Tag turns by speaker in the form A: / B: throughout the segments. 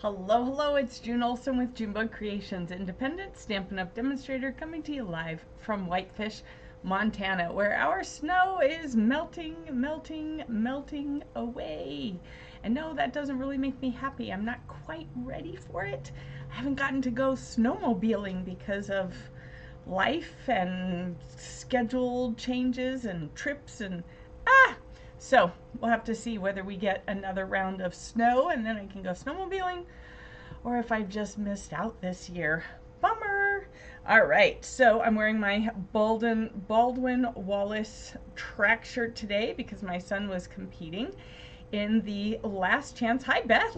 A: Hello, hello, it's June Olson with Junebug Creations, independent Stampin' Up! Demonstrator coming to you live from Whitefish, Montana, where our snow is melting, melting, melting away. And no, that doesn't really make me happy. I'm not quite ready for it. I haven't gotten to go snowmobiling because of life and scheduled changes and trips and so we'll have to see whether we get another round of snow and then I can go snowmobiling, or if I've just missed out this year. Bummer. All right, so I'm wearing my Baldwin Wallace track shirt today because my son was competing in the last chance, hi Beth,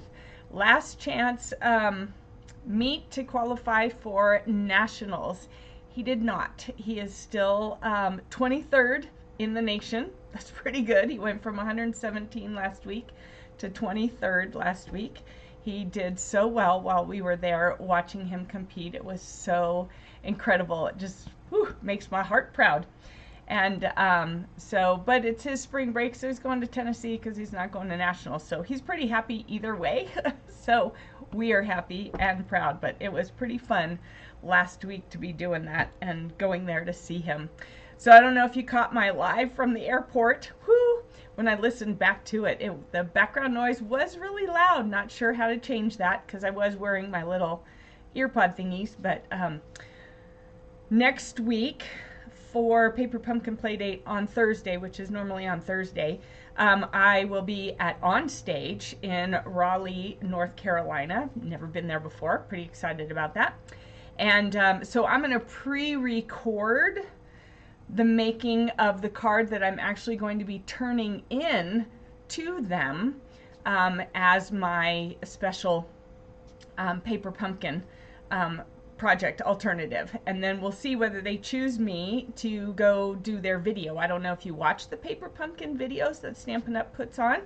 A: last chance meet to qualify for nationals. He did not. He is still 23rd in the nation. That's pretty good. He went from 117 last week to 23rd last week. He did so well while we were there watching him compete. It was so incredible. It just makes my heart proud. And but it's his spring break, so he's going to Tennessee because he's not going to nationals. So he's pretty happy either way. So we are happy and proud, but it was pretty fun last week to be doing that and going there to see him. So I don't know if you caught my live from the airport. When I listened back to it, the background noise was really loud. Not sure how to change that because I was wearing my little earpod thingies. But next week for Paper Pumpkin Playdate on Thursday, which is normally on Thursday, I will be at On Stage in Raleigh, North Carolina. Never been there before. Pretty excited about that. And so I'm going to pre-record the making of the card that I'm actually going to be turning in to them as my special Paper Pumpkin project alternative. And then we'll see whether they choose me to go do their video. I don't know if you watch the Paper Pumpkin videos that Stampin' Up! Puts on.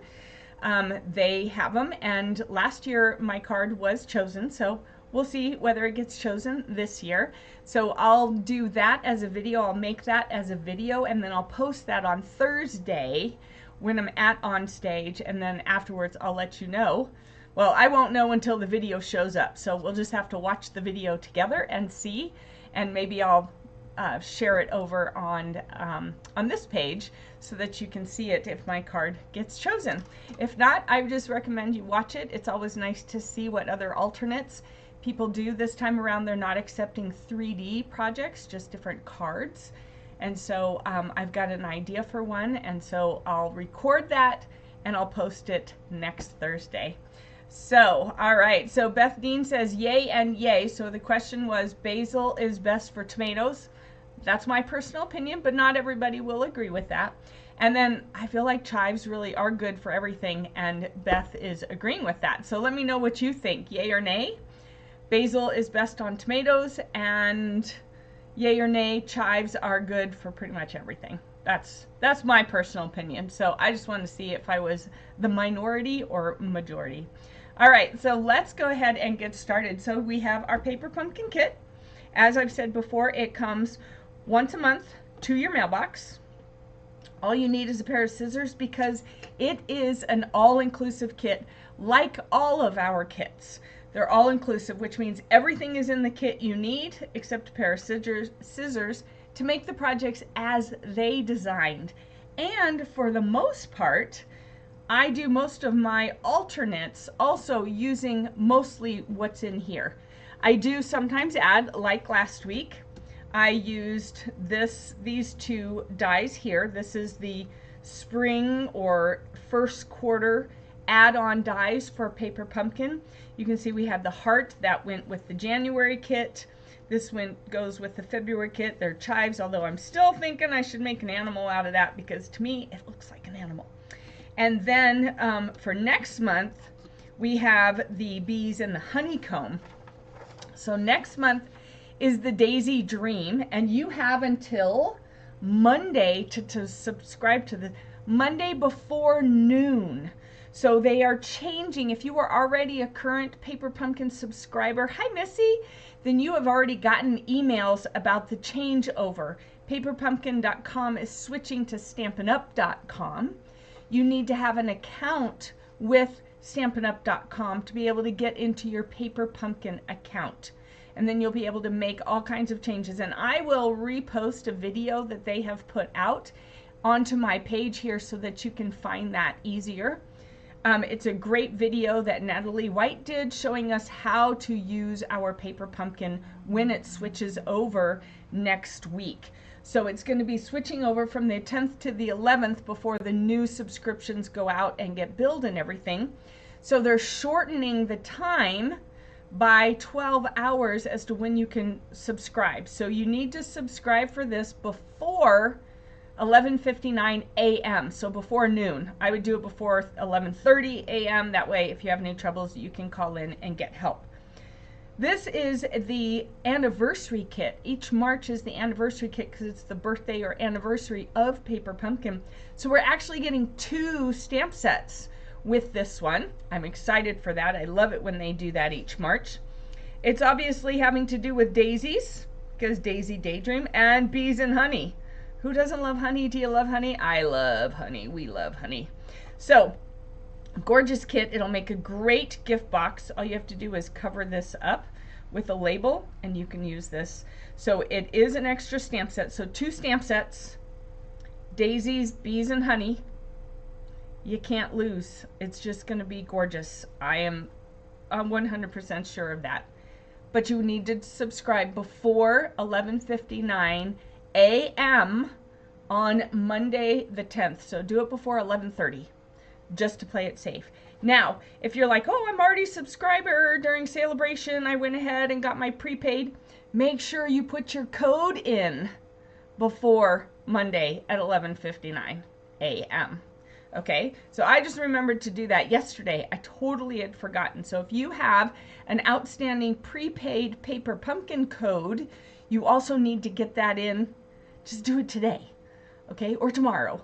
A: They have them, and last year my card was chosen, so we'll see whether it gets chosen this year. So I'll do that as a video. I'll make that as a video, and then I'll post that on Thursday when I'm at On Stage, and then afterwards I'll let you know. Well, I won't know until the video shows up, so we'll just have to watch the video together and see, and maybe I'll share it over on this page so that you can see it if my card gets chosen. If not, I would just recommend you watch it. It's always nice to see what other alternates people do. This time around they're not accepting 3D projects, just different cards. And so I've got an idea for one, and so I'll record that and I'll post it next Thursday. So, all right, so Beth Dean says yay and yay. So the question was, basil is best for tomatoes. That's my personal opinion, but not everybody will agree with that. And then I feel like chives really are good for everything, and Beth is agreeing with that. So let me know what you think, yay or nay. Basil is best on tomatoes, and yay or nay, chives are good for pretty much everything. That's my personal opinion. So I just wanted to see if I was the minority or majority. All right, so let's go ahead and get started. So we have our Paper Pumpkin kit. As I've said before, it comes once a month to your mailbox. All you need is a pair of scissors because it is an all-inclusive kit, like all of our kits. They're all inclusive, which means everything is in the kit you need except a pair of scissors to make the projects as they designed. And for the most part, I do most of my alternates also using mostly what's in here. I do sometimes add, like last week, I used these two dies here. This is the spring or first quarter add-on dies for Paper Pumpkin. You can see we have the heart that went with the January kit. This one goes with the February kit. They're chives, although I'm still thinking I should make an animal out of that because to me it looks like an animal. And then for next month we have the bees and the honeycomb. So next month is the Daisy Dream, and you have until Monday to subscribe to the Monday before noon. So they are changing. If you were already a current Paper Pumpkin subscriber, hi Missy, then you have already gotten emails about the changeover. PaperPumpkin.com is switching to StampinUp.com. You need to have an account with stampinup.com to be able to get into your Paper Pumpkin account. And then you'll be able to make all kinds of changes. And I will repost a video that they have put out onto my page here so that you can find that easier. It's a great video that Natalie White did showing us how to use our Paper Pumpkin when it switches over next week. So it's going to be switching over from the 10th to the 11th before the new subscriptions go out and get billed and everything. So they're shortening the time by 12 hours as to when you can subscribe. So you need to subscribe for this before 11:59 a.m. so before noon. I would do it before 11:30 a.m. that way if you have any troubles you can call in and get help. This is the anniversary kit. Each March is the anniversary kit because it's the birthday or anniversary of Paper Pumpkin. So we're actually getting 2 stamp sets with this one. I'm excited for that. I love it when they do that each March. It's obviously having to do with daisies because Daisy Daydream and bees and honey. Who doesn't love honey? Do you love honey? I love honey. We love honey. So, gorgeous kit. It'll make a great gift box. All you have to do is cover this up with a label and you can use this. So it is an extra stamp set. So 2 stamp sets, daisies, bees, and honey. You can't lose. It's just going to be gorgeous. I'm 100% sure of that. But you need to subscribe before 11:59 a.m. on Monday the 10th. So do it before 11:30 just to play it safe. Now, if you're like, oh, I'm already a subscriber during celebration, I went ahead and got my prepaid, make sure you put your code in before Monday at 11:59 a.m. Okay, so I just remembered to do that yesterday. I totally had forgotten. So if you have an outstanding prepaid Paper Pumpkin code, you also need to get that in. Just do it today, okay, or tomorrow,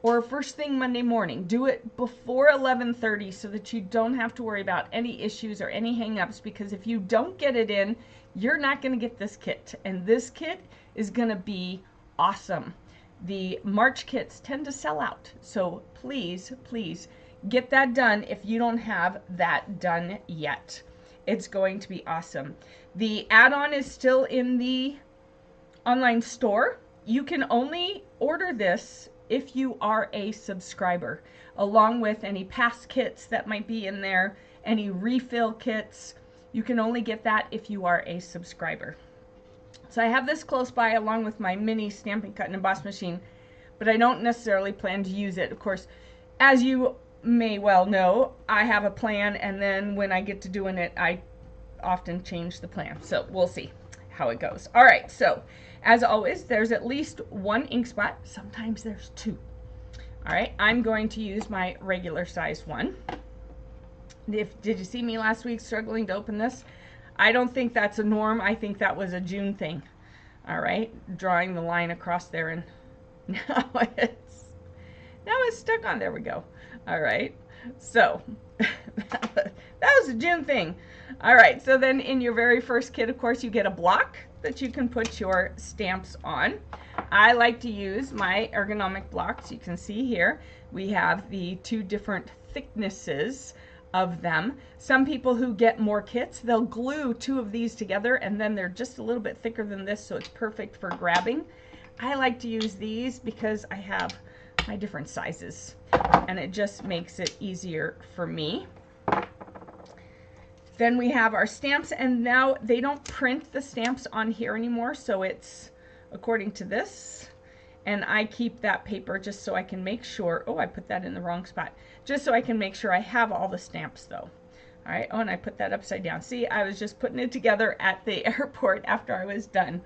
A: or first thing Monday morning. Do it before 11:30 so that you don't have to worry about any issues or any hang-ups, because if you don't get it in, you're not going to get this kit, and this kit is going to be awesome. The March kits tend to sell out, so please, please get that done if you don't have that done yet. It's going to be awesome. The add-on is still in the online store. You can only order this if you are a subscriber, along with any past kits that might be in there, any refill kits. You can only get that if you are a subscriber. So I have this close by along with my mini Stampin' Cut and Emboss machine, but I don't necessarily plan to use it. Of course, as you may well know, I have a plan, and then when I get to doing it, I often change the plan. So we'll see how it goes. All right, so as always, there's at least 1 ink spot. Sometimes there's 2. All right, I'm going to use my regular size one. Did you see me last week struggling to open this? I don't think that's a norm. I think that was a June thing. All right, drawing the line across there, and now it's stuck on. There we go. All right, so that was a June thing. All right, so then in your very first kit, of course, you get a block that you can put your stamps on. I like to use my ergonomic blocks. You can see here we have the 2 different thicknesses of them. Some people who get more kits, they'll glue 2 of these together, and then they're just a little bit thicker than this, so it's perfect for grabbing. I like to use these because I have my different sizes, and it just makes it easier for me. Then we have our stamps, and now they don't print the stamps on here anymore, so it's according to this. And I keep that paper just so I can make sure, oh, I put that in the wrong spot, just so I can make sure I have all the stamps though. All right, oh, and I put that upside down. See, I was just putting it together at the airport after I was done.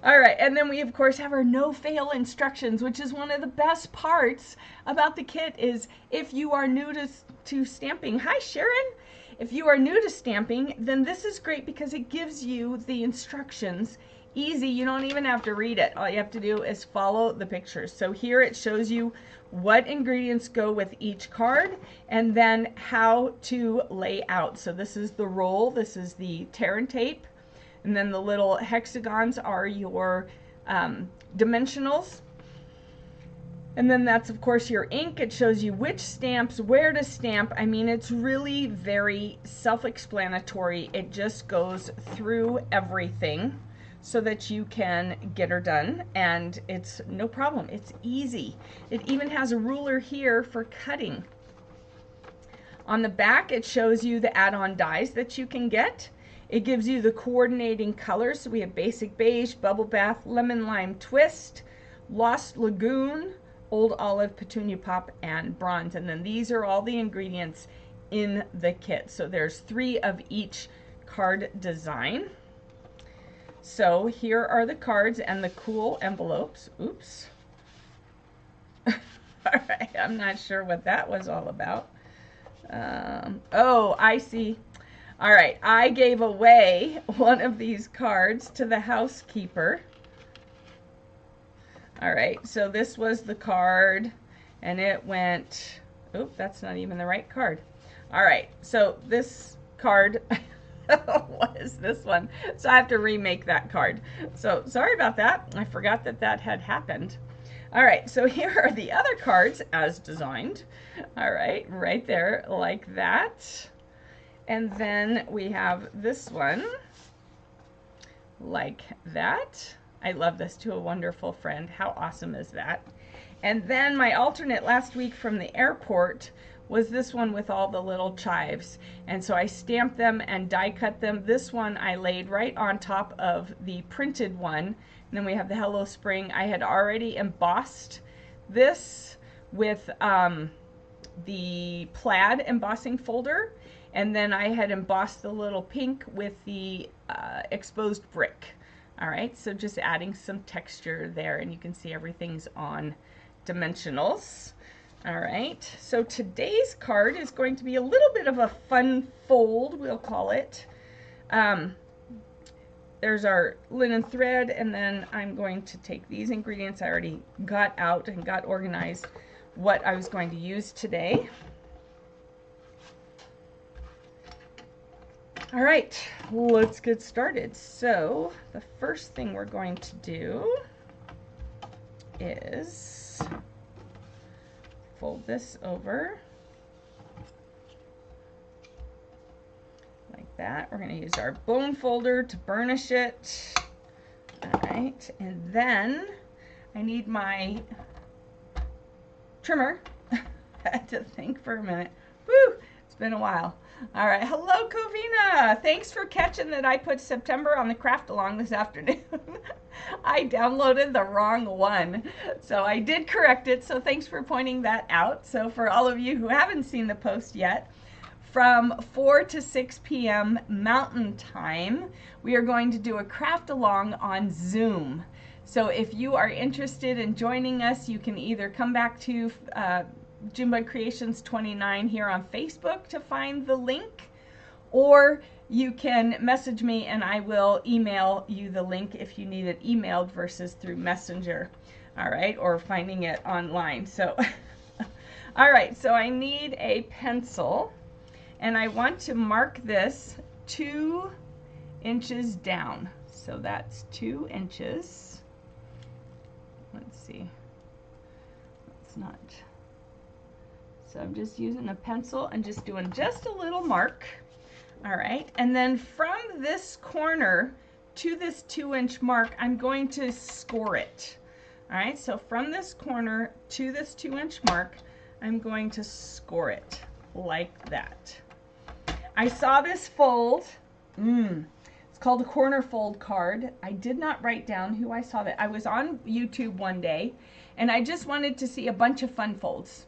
A: All right, and then we of course have our no-fail instructions, which is one of the best parts about the kit. Is if you are new to stamping, hi Sharon. If you are new to stamping, then this is great because it gives you the instructions easy. You don't even have to read it. All you have to do is follow the pictures. So here it shows you what ingredients go with each card and then how to lay out. So this is the roll, this is the tear and tape, and then the little hexagons are your dimensionals. And then that's, of course, your ink. It shows you which stamps, where to stamp. I mean, it's really very self-explanatory. It just goes through everything so that you can get her done, and it's no problem. It's easy. It even has a ruler here for cutting. On the back, it shows you the add-on dies that you can get. It gives you the coordinating colors. So we have Basic Beige, Bubble Bath, Lemon Lime Twist, Lost Lagoon, Old Olive, Petunia Pop, and Bronze. And then these are all the ingredients in the kit. So there's 3 of each card design. So here are the cards and the cool envelopes. Oops. All right, I'm not sure what that was all about. Oh, I see. All right, I gave away one of these cards to the housekeeper. All right, so this was the card, and it went, oh, that's not even the right card. All right, so this card was this one. So I have to remake that card. So sorry about that. I forgot that that had happened. All right, so here are the other cards as designed. All right there, like that. And then we have this one, like that. I love this, To a Wonderful Friend. How awesome is that? And then my alternate last week from the airport was this one with all the little chives. And so I stamped them and die cut them. This one I laid right on top of the printed one. And then we have the Hello Spring. I had already embossed this with the plaid embossing folder. And then I had embossed the little pink with the exposed brick. All right, so just adding some texture there, and you can see everything's on dimensionals. All right, so today's card is going to be a little bit of a fun fold, we'll call it. There's our linen thread, and then I'm going to take these ingredients I already got out and got organized what I was going to use today. All right, let's get started. So the first thing we're going to do is fold this over like that. We're going to use our bone folder to burnish it. All right, and then I need my trimmer. I had to think for a minute. Woo, it's been a while. All right, hello Covina. Thanks for catching that I put September on the craft along this afternoon. I downloaded the wrong one, so I did correct it, so thanks for pointing that out. So for all of you who haven't seen the post yet, from 4 to 6 p.m. Mountain Time, we are going to do a craft along on Zoom. So if you are interested in joining us, you can either come back to Junebug Creations 29 here on Facebook to find the link, or you can message me and I will email you the link if you need it emailed versus through Messenger. All right, or finding it online. So all right, so I need a pencil and I want to mark this 2 inches down. So that's 2 inches. Let's see. It's not. So I'm just using a pencil and just doing just a little mark. All right, and then from this corner to this 2-inch mark, I'm going to score it. All right, so from this corner to this 2-inch mark, I'm going to score it like that. I saw this fold. It's called a corner fold card. I did not write down who I saw that. I was on YouTube one day, and I just wanted to see a bunch of fun folds.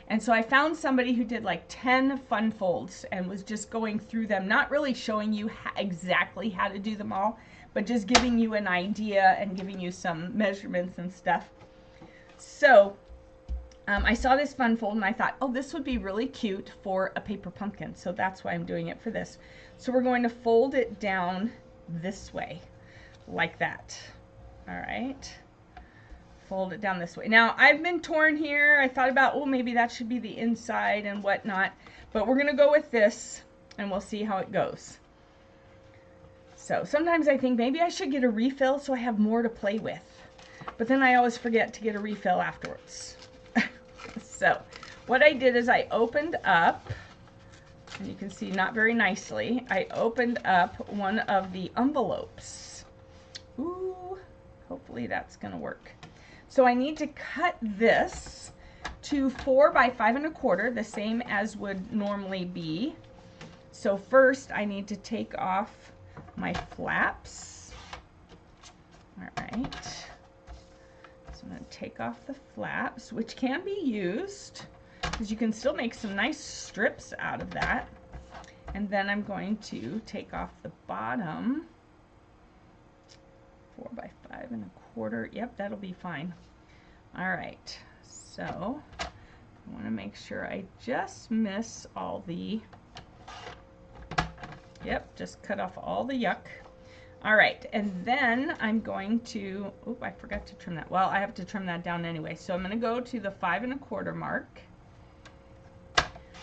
A: And so I found somebody who did like 10 fun folds and was just going through them, not really showing you exactly how to do them all, but just giving you an idea and giving you some measurements and stuff. So I saw this fun fold and I thought, oh, this would be really cute for a paper pumpkin. So that's why I'm doing it for this. So we're going to fold it down this way, like that. All right. Fold it down this way. Now I've been torn here. I thought about, oh, maybe that should be the inside and whatnot, but we're gonna go with this and we'll see how it goes. So sometimes I think maybe I should get a refill so I have more to play with, but then I always forget to get a refill afterwards. So what I did is I opened up, and you can see not very nicely, I opened up one of the envelopes. Ooh, hopefully that's gonna work. So I need to cut this to 4 by 5 1/4, the same as would normally be. So first I need to take off my flaps. All right. So I'm going to take off the flaps, which can be used because you can still make some nice strips out of that. And then I'm going to take off the bottom. 4 by 5 1/4. Yep, that'll be fine. All right. So I want to make sure I just miss all the, yep, just cut off all the yuck. All right, and then I'm going to, oop, I forgot to trim that. Well, I have to trim that down anyway. So I'm going to go to the 5 1/4 mark,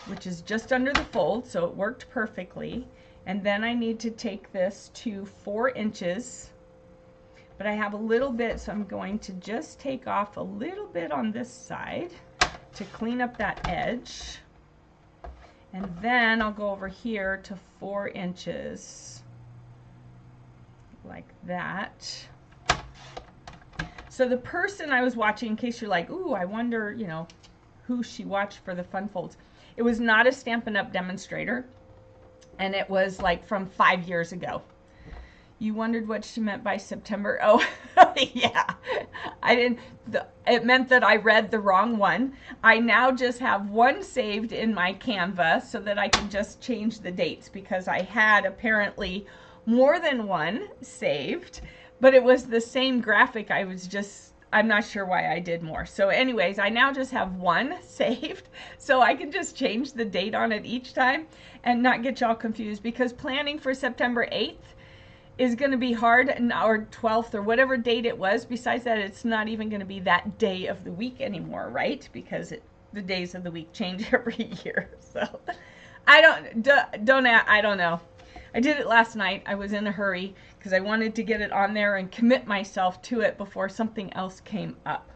A: which is just under the fold, so it worked perfectly. And then I need to take this to 4 inches, but I have a little bit, so I'm going to just take off a little bit on this side to clean up that edge. And then I'll go over here to 4 inches. Like that. So the person I was watching, in case you're like, ooh, I wonder, you know, who she watched for the fun folds. It was not a Stampin' Up! Demonstrator, and it was like from 5 years ago. You wondered what she meant by September? Oh, yeah. I didn't, it meant that I read the wrong one. I now just have one saved in my Canva so that I can just change the dates, because I had apparently more than one saved, but it was the same graphic. I'm not sure why I did more. So anyways, I now just have one saved, so I can just change the date on it each time and not get y'all confused, because planning for September 8th is going to be hard, or 12th, or whatever date it was. Besides that, it's not even going to be that day of the week anymore, right? Because the days of the week change every year. So I don't know. I did it last night. I was in a hurry because I wanted to get it on there and commit myself to it before something else came up.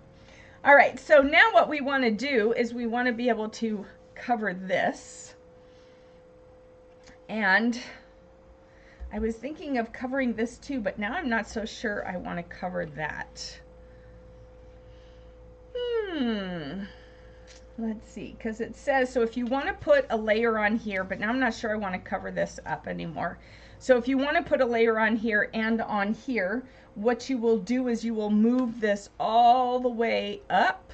A: All right, so now what we want to do is we want to be able to cover this. And I was thinking of covering this too, but now I'm not so sure I want to cover that. Let's see, because it says, so if you want to put a layer on here, but now I'm not sure I want to cover this up anymore. So if you want to put a layer on here and on here, what you will do is you will move this all the way up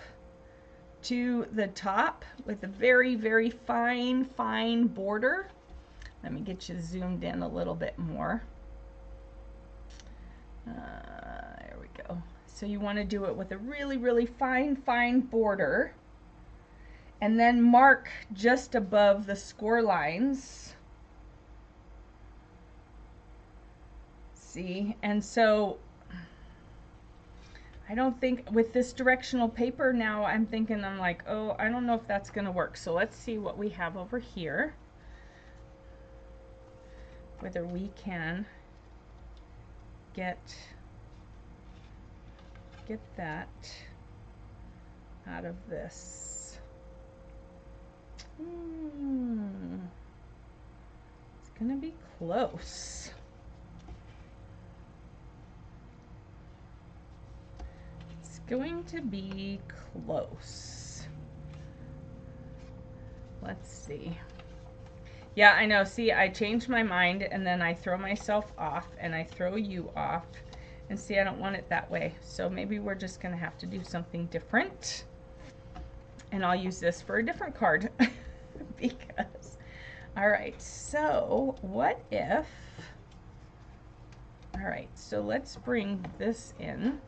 A: to the top with a very, very fine, fine border. Let me get you zoomed in a little bit more. There we go. So you want to do it with a really, really fine, fine border. And then mark just above the score lines. See, and so I don't think with this directional paper now, I'm like, oh, I don't know if that's going to work. So let's see what we have over here. Whether we can get that out of this. It's gonna be close. It's going to be close. Let's see. Yeah, I know. See, I changed my mind, and then I throw myself off, and I throw you off. And see, I don't want it that way. So maybe we're just gonna have to do something different. And I'll use this for a different card. Because, all right, so what if, all right, so let's bring this in.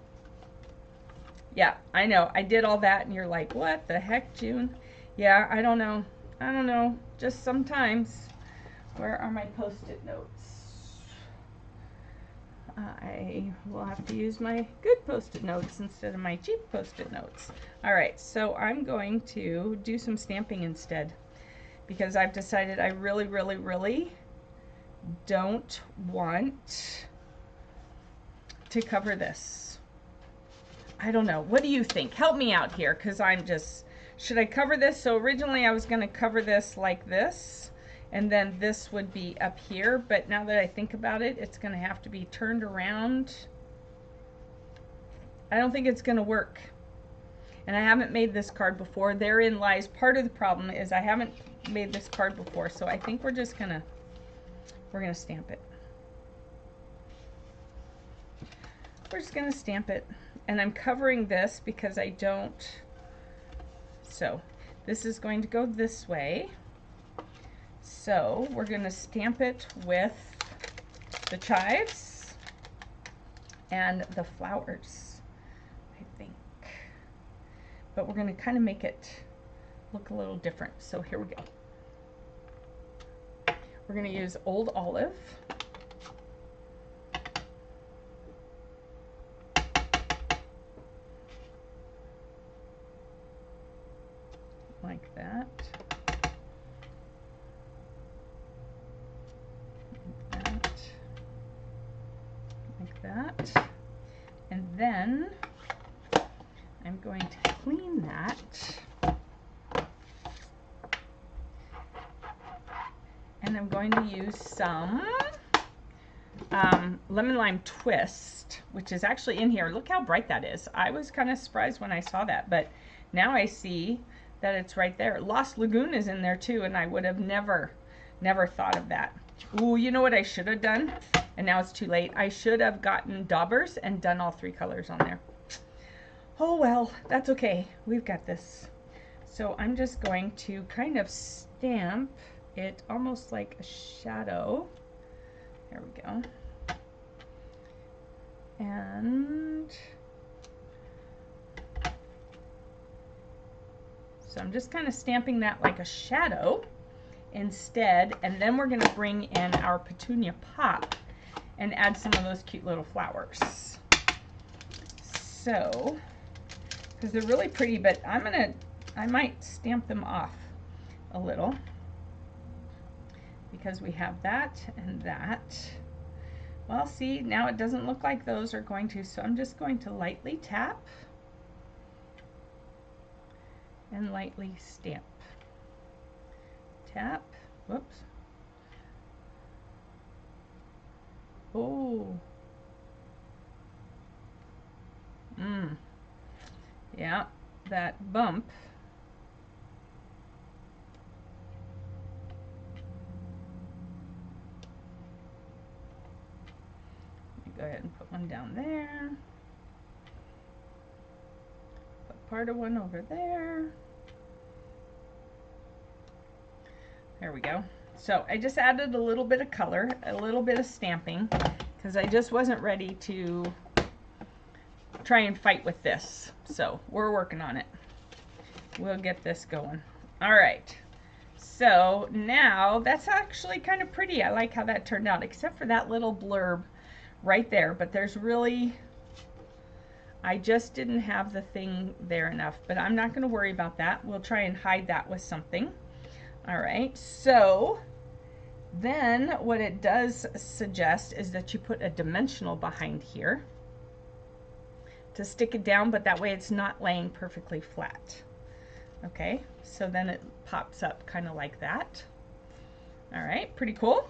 A: Yeah, I know, I did all that and you're like, what the heck, June? Yeah, I don't know, just sometimes. Where are my post-it notes? I will have to use my good post-it notes instead of my cheap post-it notes. All right, so I'm going to do some stamping instead, because I've decided I really, really, really don't want to cover this. I don't know. What do you think? Help me out here, because I'm just should I cover this? So originally I was going to cover this like this, and then this would be up here, but now that I think about it, it's going to have to be turned around. I don't think it's going to work. And I haven't made this card before. Therein lies part of the problem, is I haven't made this card before, so I think we're just going to, stamp it. We're just going to stamp it. And I'm covering this because I don't. So this is going to go this way. So we're going to stamp it with the chives and the flowers, I think. But we're going to kind of make it look a little different. So here we go. We're going to use Old Olive. Like that. Like that. And then I'm going to clean that. And I'm going to use some lemon lime twist, which is actually in here. Look how bright that is. I was kind of surprised when I saw that, but now I see that it's right there. Lost Lagoon is in there too, and I would have never thought of that. Ooh, you know what I should have done? And now it's too late. I should have gotten daubers and done all 3 colors on there. Oh well, that's okay. We've got this. So I'm just going to kind of stamp it almost like a shadow. There we go. And so I'm just kind of stamping that like a shadow instead, and then we're going to bring in our petunia pop and add some of those cute little flowers. So, because they're really pretty, but I might stamp them off a little because we have that and that. Well, see, now it doesn't look like those are going to, so I'm just going to lightly tap and lightly stamp. Tap. Whoops. Oh. Yeah, that bump. Let me go ahead and put one down there. Put part of one over there. There we go. So I just added a little bit of color, a little bit of stamping, because I just wasn't ready to try and fight with this. So we're working on it. We'll get this going. All right. So now that's actually kind of pretty. I like how that turned out, except for that little blurb right there. But there's really, I just didn't have the thing there enough, but I'm not going to worry about that. We'll try and hide that with something. All right, so then what it does suggest is that you put a dimensional behind here to stick it down, but that way it's not laying perfectly flat. Okay, so then it pops up kind of like that. All right, pretty cool.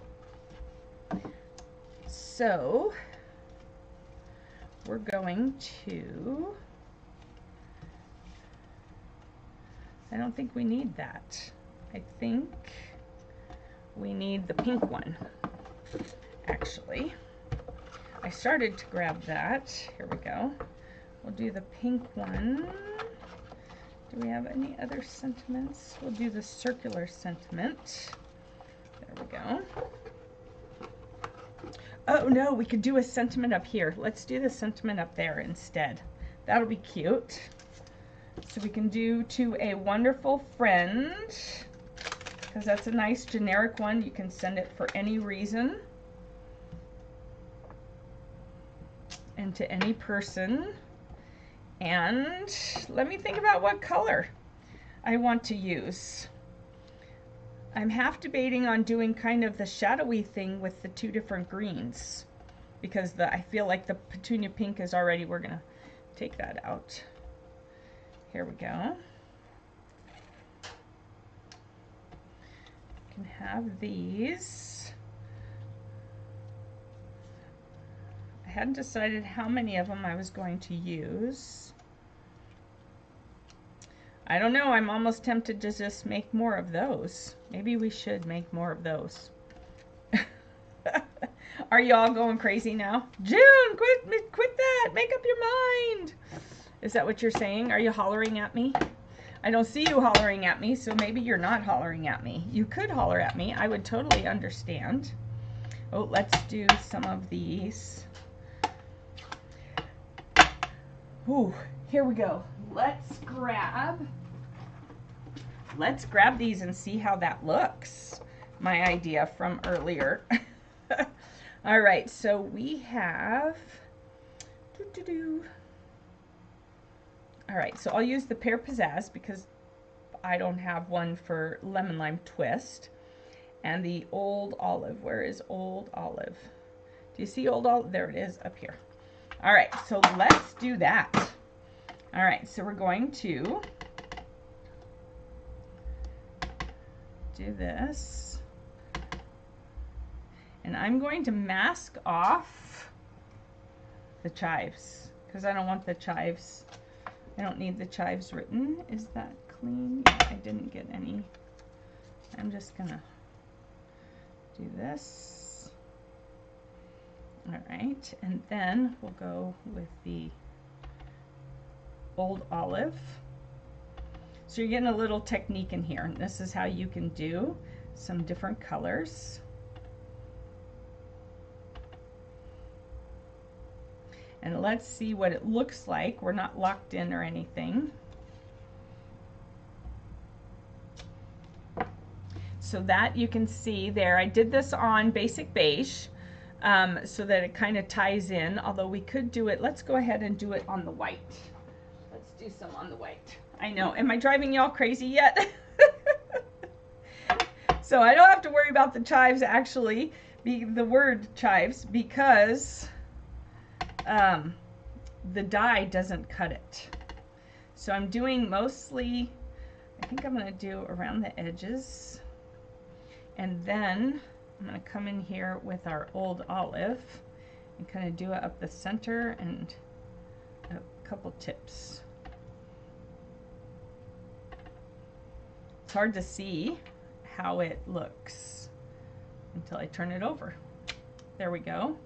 A: So we're going to, I don't think we need that. I think we need the pink one, actually. I started to grab that. Here we go. We'll do the pink one. Do we have any other sentiments? We'll do the circular sentiment. There we go. Oh no, we could do a sentiment up here. Let's do the sentiment up there instead. That'll be cute. So we can do to a wonderful friend, because that's a nice generic one. You can send it for any reason and to any person. And let me think about what color I want to use. I'm half debating on doing kind of the shadowy thing with the 2 different greens, because I feel like the petunia pink is already, we're gonna take that out. Here we go. can have these. I hadn't decided how many of them I was going to use. I don't know, I'm almost tempted to just make more of those. Maybe we should make more of those. Are you all going crazy now? June, quit that, make up your mind. Is that what you're saying? Are you hollering at me? I don't see you hollering at me, so maybe you're not hollering at me. You could holler at me, I would totally understand. Oh, let's do some of these. Ooh, here we go. Let's grab these and see how that looks. My idea from earlier. All right, so we have, all right, so I'll use the Pear Pizzazz because I don't have one for Lemon Lime Twist. And the Old Olive, where is Old Olive? Do you see Old Olive? There it is, up here. All right, so let's do that. All right, so we're going to do this. And I'm going to mask off the chives because I don't want the chives. I don't need the chives written. Is that clean? Yeah, I didn't get any. I'm just gonna do this. All right, and then we'll go with the Old Olive. So you're getting a little technique in here. And this is how you can do some different colors. And let's see what it looks like. We're not locked in or anything. So that you can see there, I did this on Basic Beige so that it kind of ties in, although we could do it, let's go ahead and do it on the white. Let's do some on the white. I know, am I driving y'all crazy yet? So I don't have to worry about the chives actually, the word chives, because the die doesn't cut it. So I'm doing mostly, I think I'm going to do around the edges, and then I'm going to come in here with our Old Olive and kind of do it up the center and a couple tips. It's hard to see how it looks until I turn it over. There we go.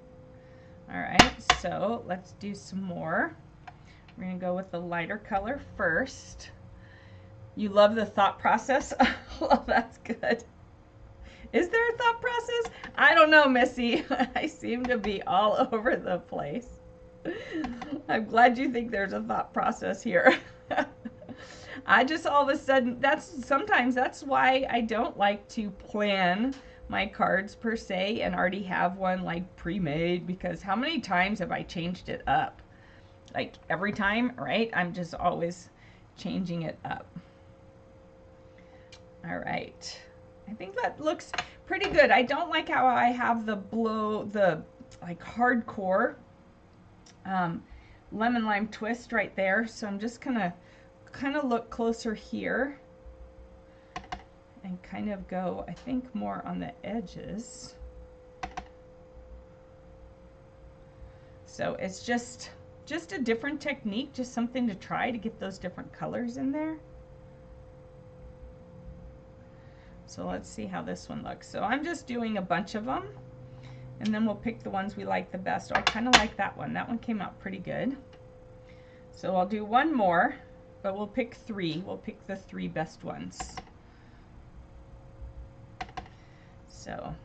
A: All right, so let's do some more. We're gonna go with the lighter color first. You love the thought process? Well, that's good. Is there a thought process? I don't know, Missy. I seem to be all over the place. I'm glad you think there's a thought process here. I just all of a sudden, sometimes that's why I don't like to plan my cards per se and already have one like pre-made, because how many times have I changed it up? Like every time, right? I'm just always changing it up. All right, I think that looks pretty good. I don't like how I have the like hardcore lemon lime twist right there, so I'm just gonna kind of look closer here and kind of go, I think, more on the edges. So it's just a different technique, just something to try to get those different colors in there. So let's see how this one looks. So I'm just doing a bunch of them, and then we'll pick the ones we like the best. So I kind of like that one. That one came out pretty good. So I'll do one more, but we'll pick three. We'll pick the three best ones. So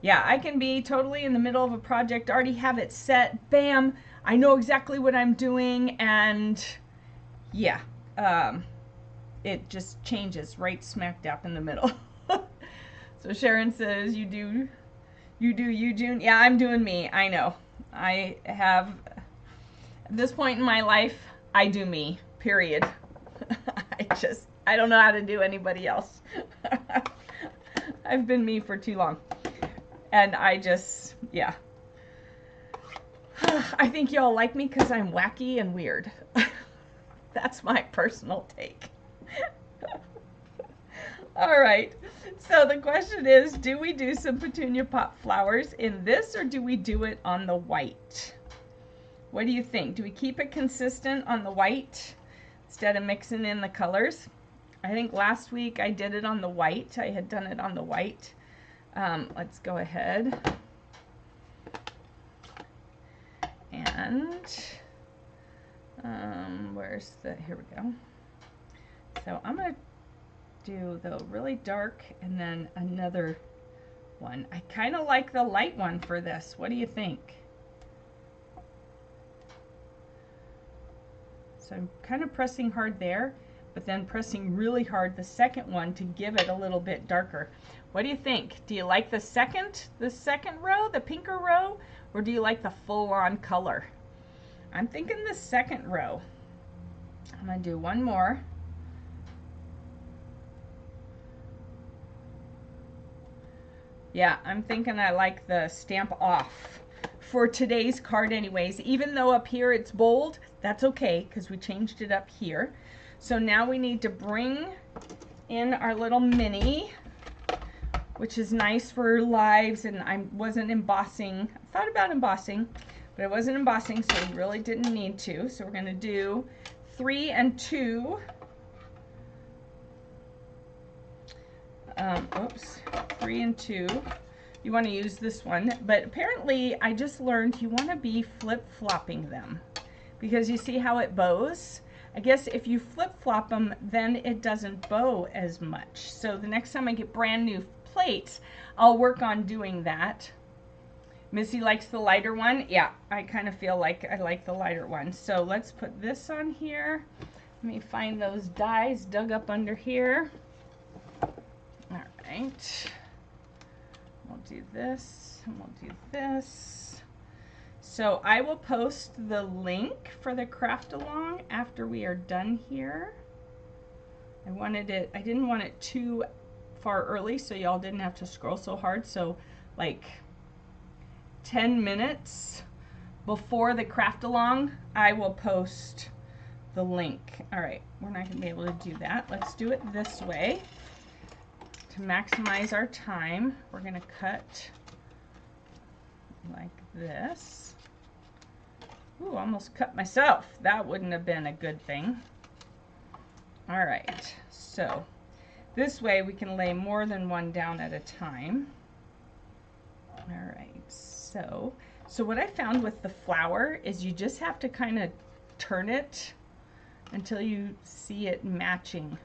A: yeah, I can be totally in the middle of a project, already have it set, bam, I know exactly what I'm doing, and yeah, it just changes right smack dab in the middle. So Sharon says, you do you, June. Yeah, I'm doing me. I know. I have, at this point in my life, I do me, period. I don't know how to do anybody else. I've been me for too long. And I just, yeah. I think y'all like me because I'm wacky and weird. That's my personal take. All right. So the question is, do we do some petunia pot flowers in this, or do we do it on the white? What do you think? Do we keep it consistent on the white instead of mixing in the colors? I think last week I did it on the white. I had done it on the white. Let's go ahead and here we go. So I'm going to do the really dark and then another one. I kind of like the light one for this. What do you think? So I'm kind of pressing hard there, but then pressing really hard the second one to give it a little bit darker. What do you think? Do you like the second row, the pinker row, or do you like the full-on color? I'm thinking the second row. I'm going to do one more. Yeah, I'm thinking I like the stamp off for today's card anyways. Even though up here it's bold, that's okay because we changed it up here. So now we need to bring in our little mini, which is nice for lives, and I wasn't embossing. I thought about embossing, but I wasn't embossing, so we really didn't need to. So we're going to do 3 and 2. Oops, 3 and 2. You want to use this one, but apparently I just learned you want to be flip-flopping them because you see how it bows? I guess if you flip-flop them, then it doesn't bow as much. So the next time I get brand new plates, I'll work on doing that. Missy likes the lighter one. Yeah, I kind of feel like I like the lighter one. So let's put this on here. Let me find those dies dug up under here. All right. We'll do this, and we'll do this. So I will post the link for the craft along after we are done here. I didn't want it too far early so y'all didn't have to scroll so hard. So like 10 minutes before the craft along, I will post the link. All right, we're not gonna be able to do that. Let's do it this way. To maximize our time, we're going to cut like this. Ooh, almost cut myself. That wouldn't have been a good thing. All right, so this way we can lay more than one down at a time. All right, so what I found with the flower is you just have to kind of turn it until you see it matching,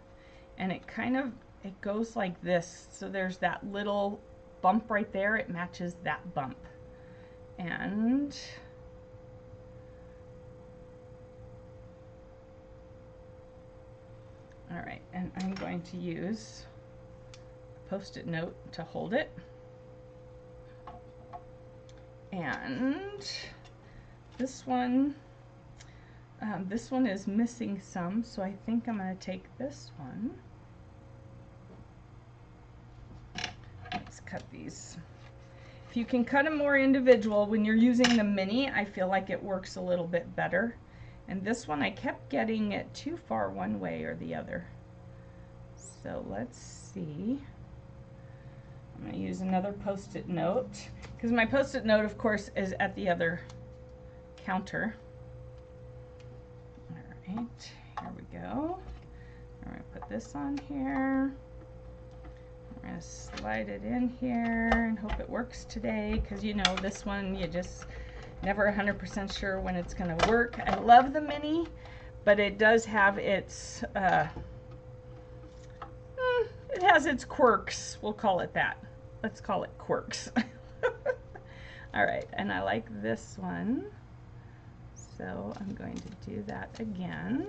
A: and it goes like this. So there's that little bump right there. It matches that bump. And all right, and I'm going to use a Post-it note to hold it. And this one is missing some, so I think I'm going to take this one. Let's cut these. If you can cut them more individual when you're using the mini, I feel like it works a little bit better. And this one, I kept getting it too far one way or the other. So let's see. I'm going to use another Post-it note because my Post-it note, of course, is at the other counter. All right, here we go. I'm going to put this on here. I'm going to slide it in here and hope it works today because, you know, this one you just never 100% sure when it's going to work. I love the mini, but it does have its it has its quirks. We'll call it that. Let's call it quirks. All right, and I like this one, so I'm going to do that again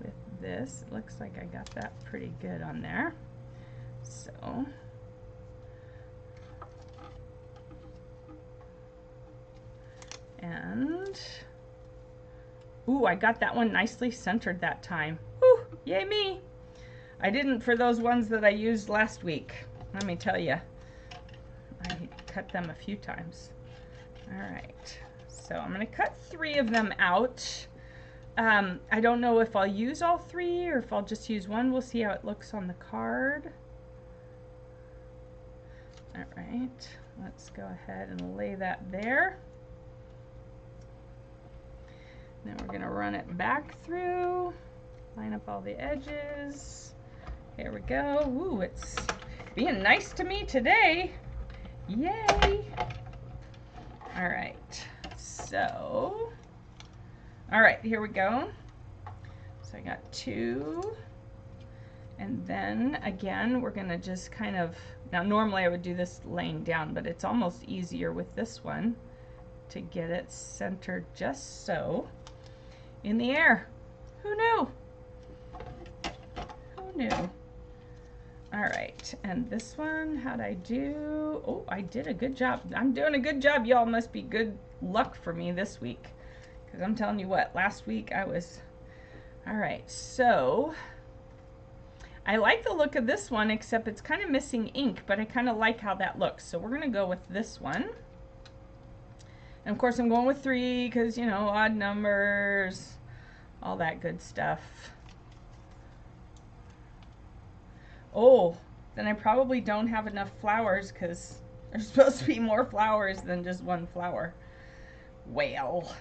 A: with this. It looks like I got that pretty good on there. So and ooh, I got that one nicely centered that time. Whew, yay me. I didn't for those ones that I used last week. Let me tell you, I cut them a few times. All right, so I'm going to cut 3 of them out. I don't know if I'll use all three or if I'll just use one. We'll see how it looks on the card. All right, let's go ahead and lay that there. Then we're gonna run it back through, line up all the edges. Here we go. Ooh, it's being nice to me today. Yay! All right, so, all right, here we go. So I got 2. And then again, we're gonna just kind of, now normally I would do this laying down, but it's almost easier with this one to get it centered just so in the air. Who knew? Who knew? All right, and this one, how'd I do? Oh, I did a good job. I'm doing a good job. Y'all must be good luck for me this week, because I'm telling you what, last week I was, all right, so I like the look of this one, except it's kind of missing ink, but I kind of like how that looks. So we're gonna go with this one. And of course I'm going with 3 because, you know, odd numbers, all that good stuff. Oh, then I probably don't have enough flowers because there's supposed to be more flowers than just one flower. Well.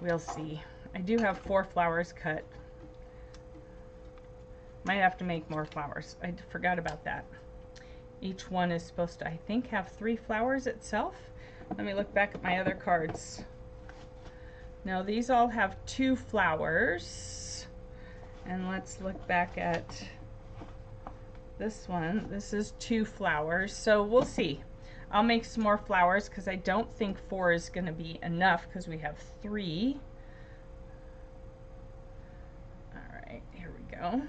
A: We'll see. I do have 4 flowers cut. Might have to make more flowers. I forgot about that. Each one is supposed to, I think, have 3 flowers itself. Let me look back at my other cards. No, these all have 2 flowers. And let's look back at this one. This is 2 flowers. So we'll see. I'll make some more flowers because I don't think 4 is going to be enough because we have 3. All right, here we go.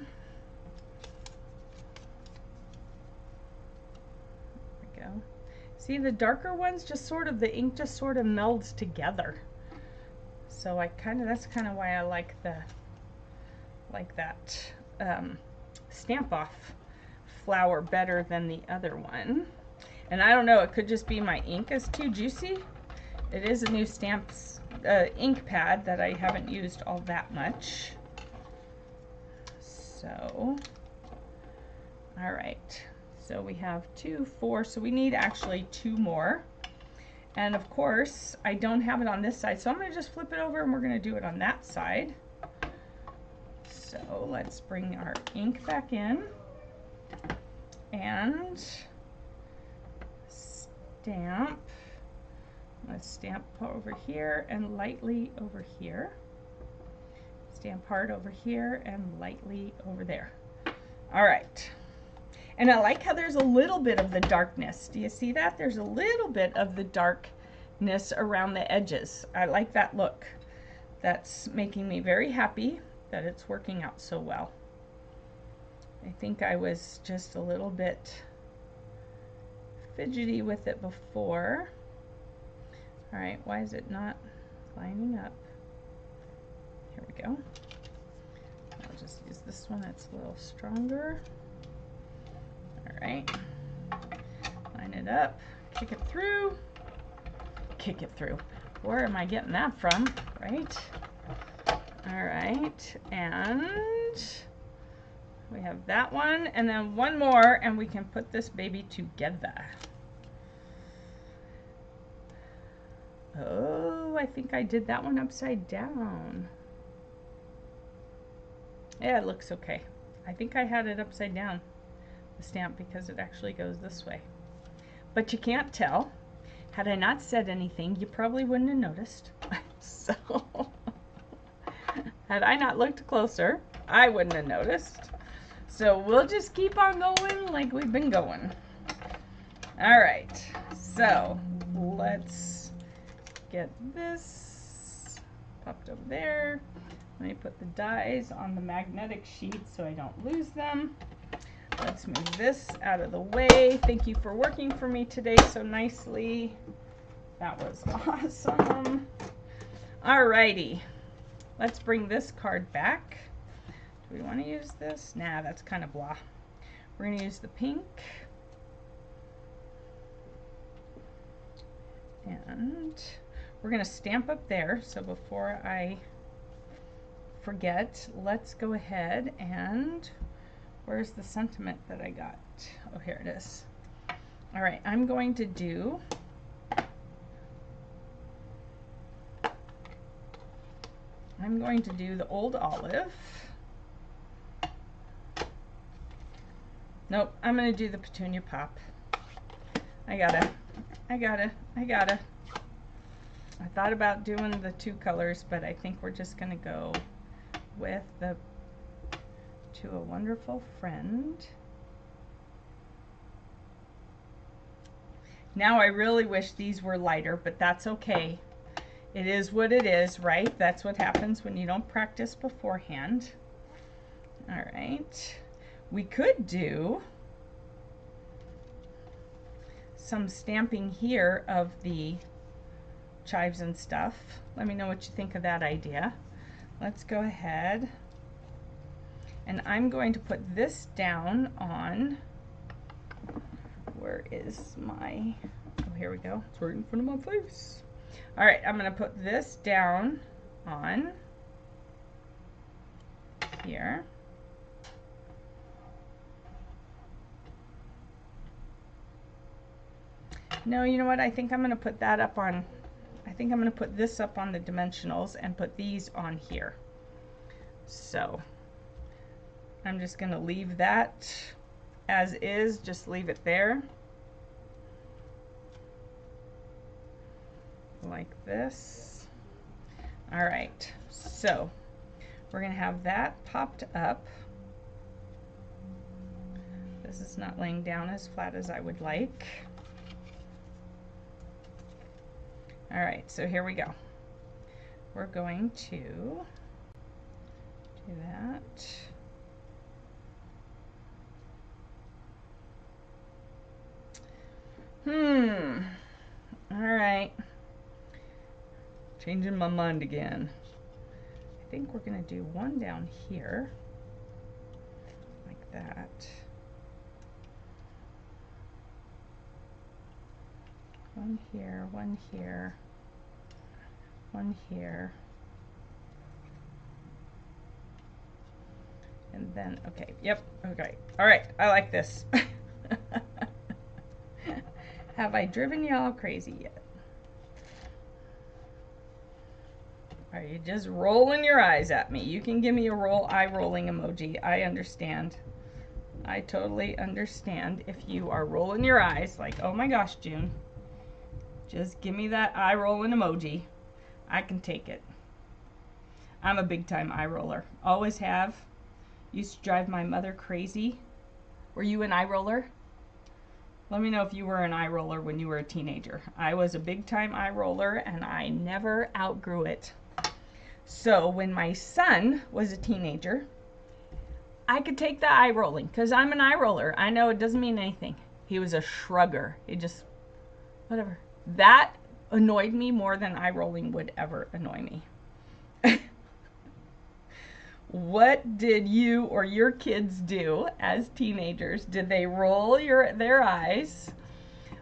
A: There we go. See, the darker ones just sort of, the ink just sort of melds together. So that's kind of why I like that Stamp Off flower better than the other one. And I don't know, it could just be my ink is too juicy. It is a new ink pad that I haven't used all that much. So, all right. So we have 2, 4, so we need actually 2 more. And of course, I don't have it on this side, so I'm gonna just flip it over and we're gonna do it on that side. So let's bring our ink back in and stamp. Let's stamp over here and lightly over here. Stamp hard over here and lightly over there. All right. And I like how there's a little bit of the darkness. Do you see that? There's a little bit of the darkness around the edges. I like that look. That's making me very happy that it's working out so well. I think I was just a little bit fidgety with it before. All right, why is it not lining up? Here we go. I'll just use this one, it's a little stronger. All right, line it up, kick it through, kick it through. Where am I getting that from, right? All right, and we have that one, and then one more, and we can put this baby together. Oh, I think I did that one upside down. Yeah, it looks okay. I think I had it upside down, the stamp, because it actually goes this way. But you can't tell. Had I not said anything, you probably wouldn't have noticed. So, had I not looked closer, I wouldn't have noticed. So we'll just keep on going like we've been going. All right, so let's get this popped over there. Let me put the dies on the magnetic sheet so I don't lose them. Let's move this out of the way. Thank you for working for me today so nicely. That was awesome. Alrighty, let's bring this card back. Do we want to use this? Nah, that's kind of blah. We're going to use the pink. And we're going to stamp up there. So before I forget, let's go ahead and, where's the sentiment that I got? Oh, here it is. All right, I'm going to do the Old Olive. Nope, I'm going to do the Petunia Pop. I gotta. I thought about doing the two colors, but I think we're just going to go with the To a Wonderful Friend. Now I really wish these were lighter, but that's okay. It is what it is, right? That's what happens when you don't practice beforehand. All right. We could do some stamping here of the chives and stuff. Let me know what you think of that idea. Let's go ahead. And I'm going to put this down on, where is my, oh, here we go. It's right in front of my face. All right, I'm going to put this down on here. No, you know what? I think I'm going to put that up on, I think I'm going to put this up on the dimensionals and put these on here. So I'm just going to leave that as is, just leave it there. Like this. All right, so we're going to have that popped up. This is not laying down as flat as I would like. All right, so here we go. We're going to do that. All right. Changing my mind again. I think we're going to do one down here, like that. One here, one here, one here. And then, okay, yep, okay. All right, I like this. Have I driven y'all crazy yet? Are you just rolling your eyes at me? You can give me a eye rolling emoji. I understand. I totally understand if you are rolling your eyes like, oh my gosh, June. Just give me that eye rolling emoji. I can take it. I'm a big time eye roller. Always have. Used to drive my mother crazy. Were you an eye roller? Let me know if you were an eye roller when you were a teenager. I was a big time eye roller and I never outgrew it. So when my son was a teenager, I could take the eye rolling because I'm an eye roller. I know it doesn't mean anything. He was a shrugger. He just, whatever. That annoyed me more than eye rolling would ever annoy me. What did you or your kids do as teenagers? Did they roll their eyes?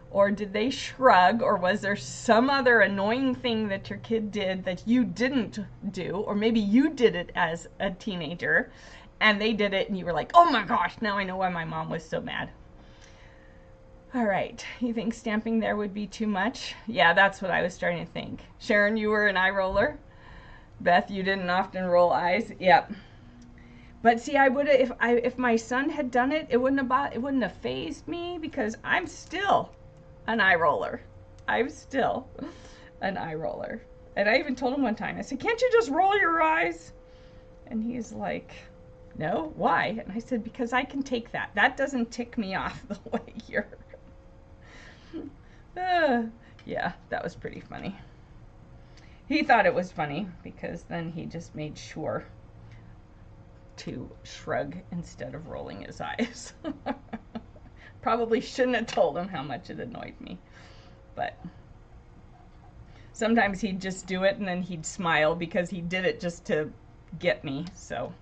A: Or did they shrug? Or was there some other annoying thing that your kid did that you didn't do? Or maybe you did it as a teenager and they did it and you were like, oh my gosh, now I know why my mom was so mad. All right, you think stamping there would be too much? Yeah, that's what I was starting to think. Sharon, you were an eye roller? Beth, you didn't often roll eyes? Yep. But see, I would have, if my son had done it, it wouldn't have fazed me because I'm still an eye roller. I'm still an eye roller. And I even told him one time, I said, can't you just roll your eyes? And he's like, no, why? And I said, because I can take that. That doesn't tick me off the way you're. Yeah, that was pretty funny. He thought it was funny because then he just made sure to shrug instead of rolling his eyes. Probably shouldn't have told him how much it annoyed me, but sometimes he'd just do it and then he'd smile because he did it just to get me. So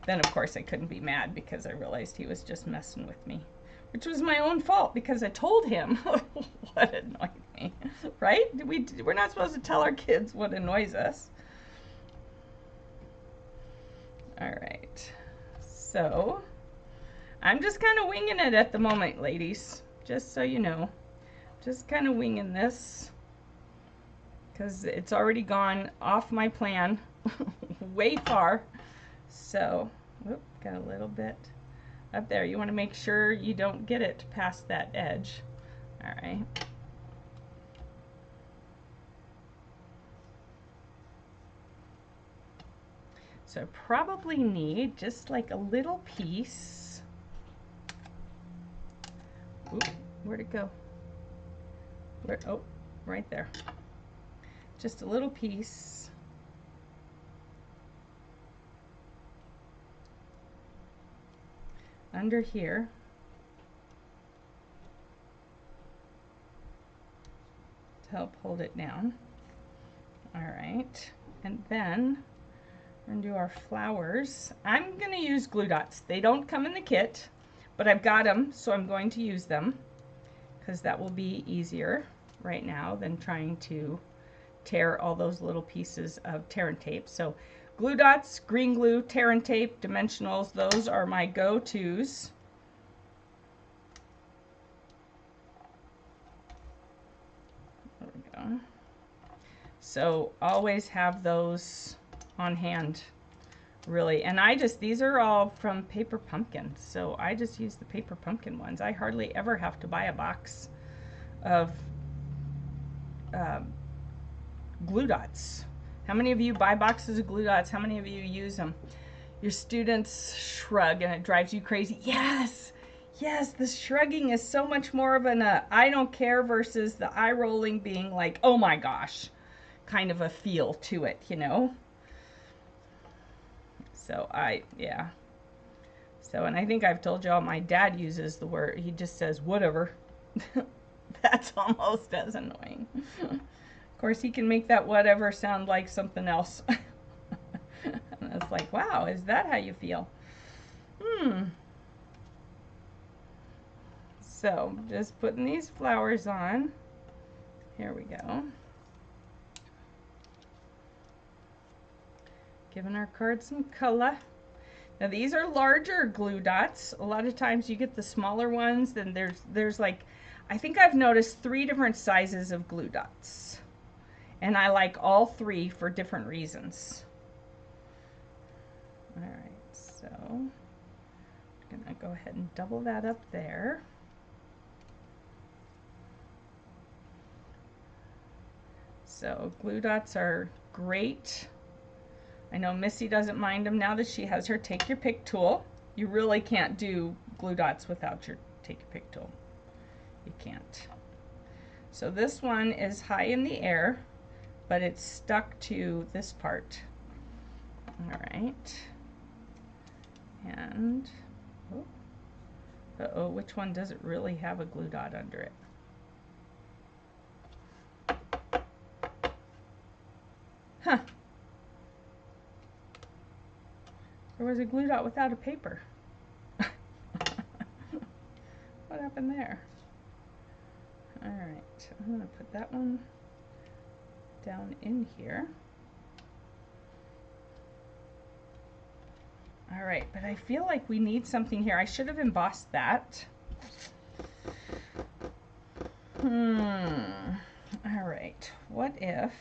A: then of course I couldn't be mad because I realized he was just messing with me, which was my own fault because I told him what annoyed me, right? We're not supposed to tell our kids what annoys us. All right, so I'm just kind of winging it at the moment, ladies, just so you know. Just kind of winging this because it's already gone off my plan way far. So, whoop, got a little bit up there. You want to make sure you don't get it past that edge. All right. So I probably need just like a little piece. Oop, where'd it go? Where? Oh, right there. Just a little piece. Under here. To help hold it down. All right. And then we're going to do our flowers. I'm going to use glue dots. They don't come in the kit, but I've got them, so I'm going to use them because that will be easier right now than trying to tear all those little pieces of tear and tape. So glue dots, green glue, tear and tape, dimensionals, those are my go-tos. There we go. So always have those on hand, really. And these are all from Paper Pumpkin, so I just use the Paper Pumpkin ones. I hardly ever have to buy a box of glue dots. How many of you buy boxes of glue dots? How many of you use them? Your students shrug and it drives you crazy. Yes, yes, the shrugging is so much more of an I don't care versus the eye rolling being like, oh my gosh, kind of a feel to it, you know? So yeah. So, and I think I've told y'all my dad uses the word, he just says whatever. That's almost as annoying. Of course, he can make that whatever sound like something else. And it's like, wow, is that how you feel? So, just putting these flowers on. Here we go. Giving our card some color. Now these are larger glue dots. A lot of times you get the smaller ones, then there's like, I think I've noticed 3 different sizes of glue dots. And I like all 3 for different reasons. All right, so I'm gonna go ahead and double that up there. So glue dots are great. I know Missy doesn't mind them now that she has her take your pick tool. You really can't do glue dots without your take your pick tool. You can't. So this one is high in the air, but it's stuck to this part. All right. And, uh-oh, which one doesn't really have a glue dot under it? Huh. There was a glue dot without a paper. What happened there? All right, I'm gonna put that one down in here. All right, but I feel like we need something here. I should have embossed that. All right, what if,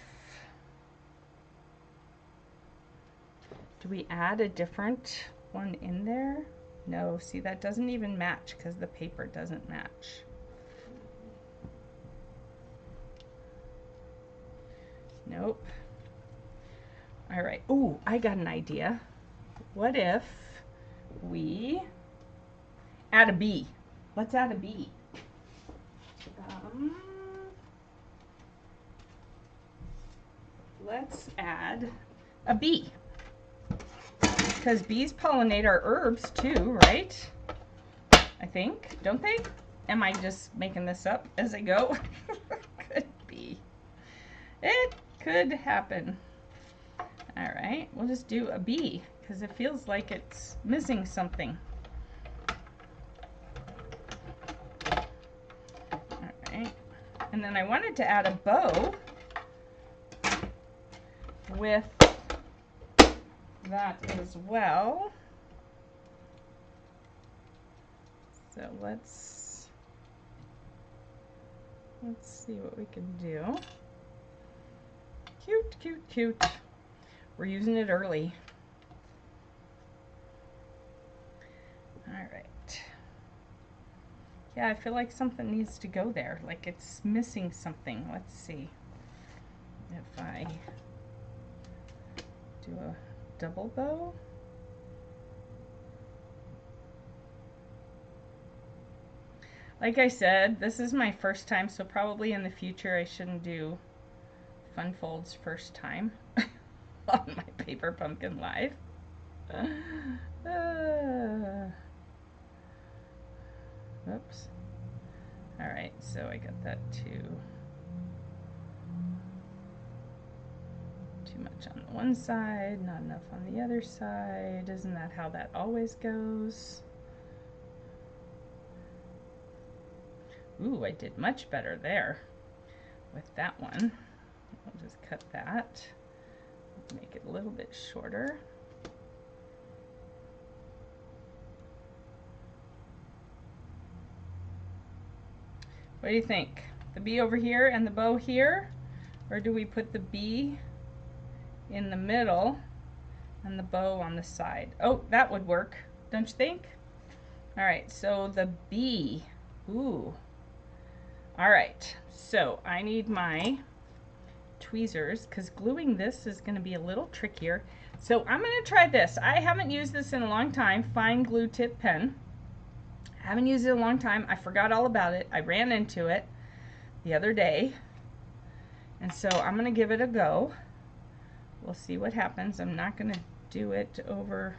A: do we add a different one in there? No, see, that doesn't even match because the paper doesn't match. Nope. All right, ooh, I got an idea. What if we add a bee? Let's add a bee. Let's add a bee. Because bees pollinate our herbs too, right? I think, don't they? Am I just making this up as I go? Could be. It could happen. All right, we'll just do a bee because it feels like it's missing something. All right, And then I wanted to add a bow with that as well. So let's see what we can do. Cute, cute, cute. We're using it early. All right. Yeah, I feel like something needs to go there. Like it's missing something. Let's see if I do a double bow. Like I said, this is my first time, so probably in the future I shouldn't do Fun Folds first time on my Paper Pumpkin Live. Oops. Alright, so I got that too much on the one side, not enough on the other side. Isn't that how that always goes? Ooh, I did much better there with that one. I'll just cut that, make it a little bit shorter. What do you think? The bee over here and the bow here? Or do we put the bee in the middle and the bow on the side? Oh, that would work, don't you think? All right, so the bee. Ooh. All right, so I need my tweezers because gluing this is going to be a little trickier. So I'm going to try this. I haven't used this in a long time, fine glue tip pen. I haven't used it in a long time. I forgot all about it. I ran into it the other day. And so I'm going to give it a go. We'll see what happens. I'm not going to do it over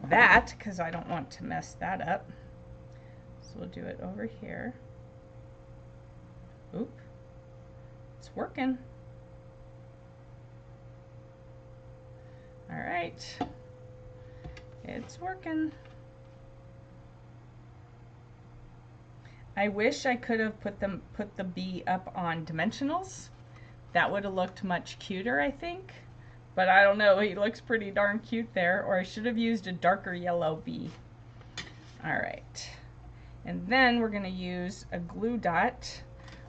A: that because I don't want to mess that up. So we'll do it over here. Oop, it's working. All right, it's working. I wish I could have put the bee up on dimensionals. That would have looked much cuter, I think. But I don't know, he looks pretty darn cute there. Or I should have used a darker yellow bee. All right, and then we're gonna use a glue dot,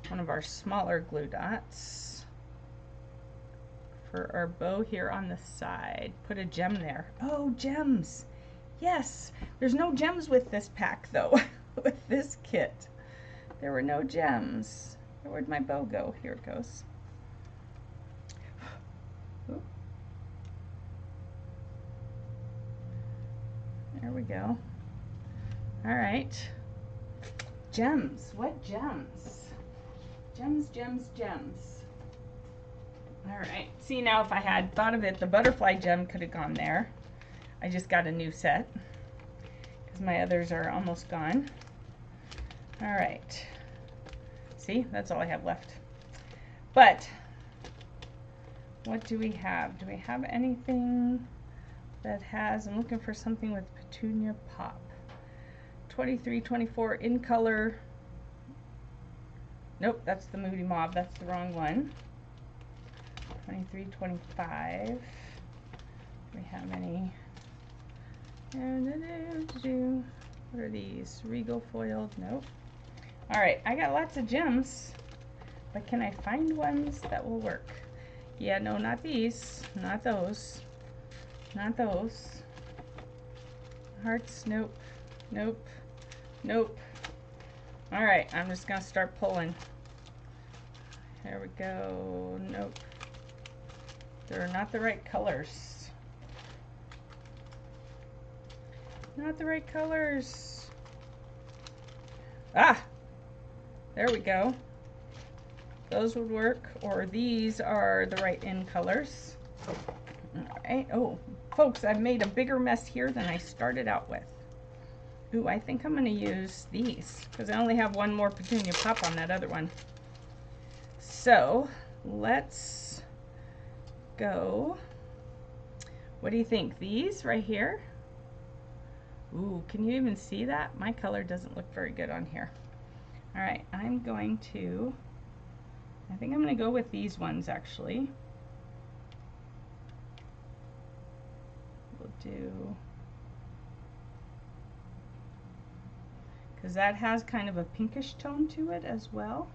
A: one of our smaller glue dots, for our bow here on the side. Put a gem there. Oh, gems. Yes, there's no gems with this pack though. With this kit there were no gems. Where'd my bow go? Here it goes. Oop. There we go. All right, gems. What gems? Gems, gems, gems. All right, see, now if I had thought of it, the butterfly gem could have gone there. I just got a new set because my others are almost gone. All right, see, that's all I have left. But what do we have? Do we have anything that has, I'm looking for something with Petunia Pop. 23, 24 in color. Nope, that's the Moody Mauve. That's the wrong one. 23, 25. Do we have any? What are these? Regal foiled? Nope. All right, I got lots of gems, but can I find ones that will work? Yeah, no, not these. Not those. Not those. Hearts? Nope. Nope. Nope. All right, I'm just gonna start pulling. There we go. Nope. They're not the right colors. Not the right colors. Ah! There we go. Those would work, or these are the right in colors. All right. Oh, folks, I've made a bigger mess here than I started out with. Ooh, I think I'm going to use these because I only have one more Petunia Pop on that other one. So let's go. What do you think? These right here? Ooh, can you even see that? My color doesn't look very good on here. All right, I'm going to I think I'm going to go with these ones actually. We'll do, because that has kind of a pinkish tone to it as well.